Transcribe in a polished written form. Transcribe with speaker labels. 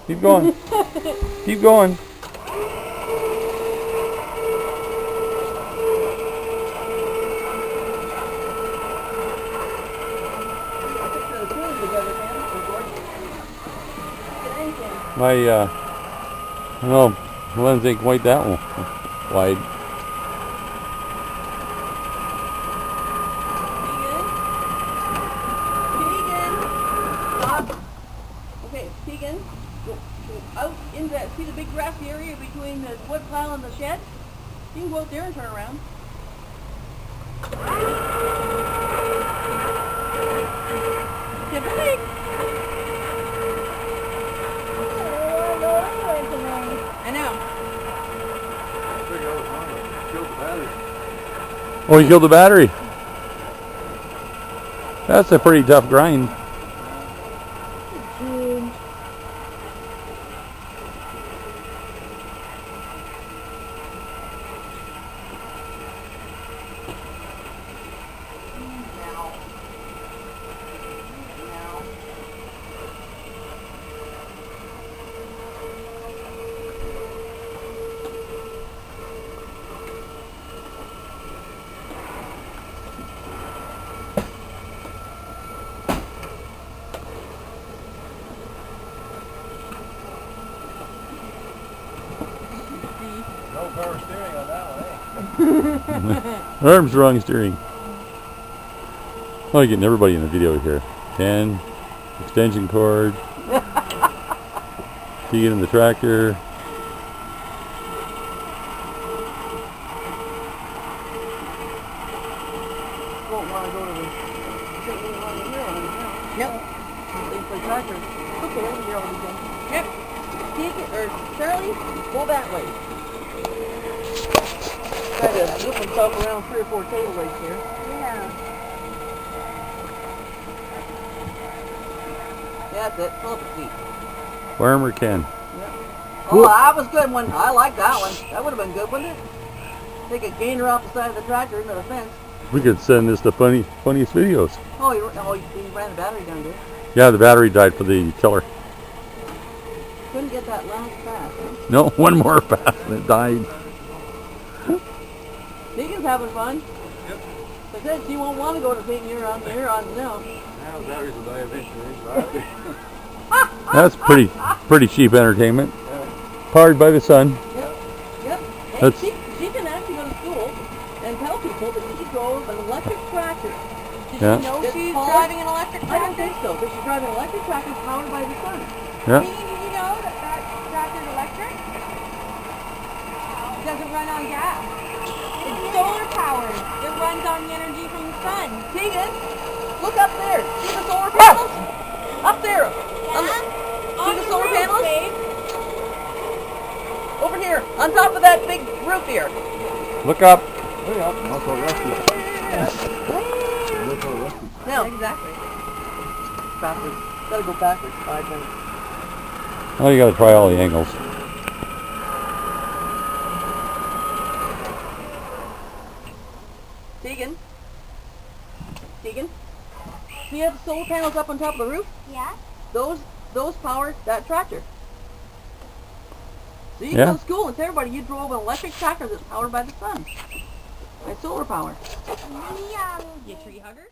Speaker 1: Keep going. Keep going. I don't know, lens ain't quite that wide.
Speaker 2: Tegan! Stop! Okay, Tegan, go out in that, see the big grassy area between the wood pile and the shed? You can go out there and turn around. Get big! I know.
Speaker 1: Oh, he killed the battery. That's a pretty tough grind.
Speaker 3: No power steering on that one, eh?
Speaker 1: Armstrong steering. Oh, you're getting everybody in the video here. 10, extension cord, Tegan in the tractor.
Speaker 2: Won't want to go to the same one here on now. Nope. Leave the tractor. Okay, over here all weekend. Yep. Take it, or Charlie, go that way. Try to loop himself around 3 or 4 table legs here. Yeah. That's it. Pull up the feet.
Speaker 1: Farmer Ken.
Speaker 2: Yep. Oh, that was good one. I like that one. That would have been good, wouldn't it? Take a gainer off the side of the tractor into the fence.
Speaker 1: We could send this to funniest videos.
Speaker 2: Oh, you ran the battery down, did you?
Speaker 1: Yeah, the battery died for the tiller.
Speaker 2: Couldn't get that last pass, huh?
Speaker 1: No, one more pass and it died.
Speaker 2: Tegan's having fun.
Speaker 3: Yep.
Speaker 2: I said she won't want to go to St. You're on now.
Speaker 3: Now the batteries will die eventually.
Speaker 1: That's pretty cheap entertainment.
Speaker 3: Yeah.
Speaker 1: Powered by the sun.
Speaker 2: Yep. Yep. And
Speaker 1: That's-
Speaker 2: she can actually go to school and tell people that she drove an electric tractor. Did
Speaker 1: Yeah.
Speaker 2: you know she's driving an electric tractor? I don't think so, but she's driving an electric tractor powered by the sun.
Speaker 1: Yeah.
Speaker 4: Did you know that tractor's electric? It doesn't run on gas. It's solar powered. It runs on the energy from the sun.
Speaker 2: Tegan, look up there. See the solar panels? Up there. See the solar panels?
Speaker 4: Babe.
Speaker 2: Over here, on top of that big roof here.
Speaker 1: Look up.
Speaker 3: Hurry up. That's all rusty. That's all rusty.
Speaker 2: Now, exactly. Backwards. Gotta go backwards 5 minutes.
Speaker 1: Oh, you gotta try all the angles.
Speaker 2: Tegan? Tegan? See you have the solar panels up on top of the roof?
Speaker 4: Yeah.
Speaker 2: Those power that tractor. So you
Speaker 1: Yeah.
Speaker 2: go to school and tell everybody you drove an electric tractor that's powered by the sun. By solar power.
Speaker 4: Yum.
Speaker 2: You tree hugger?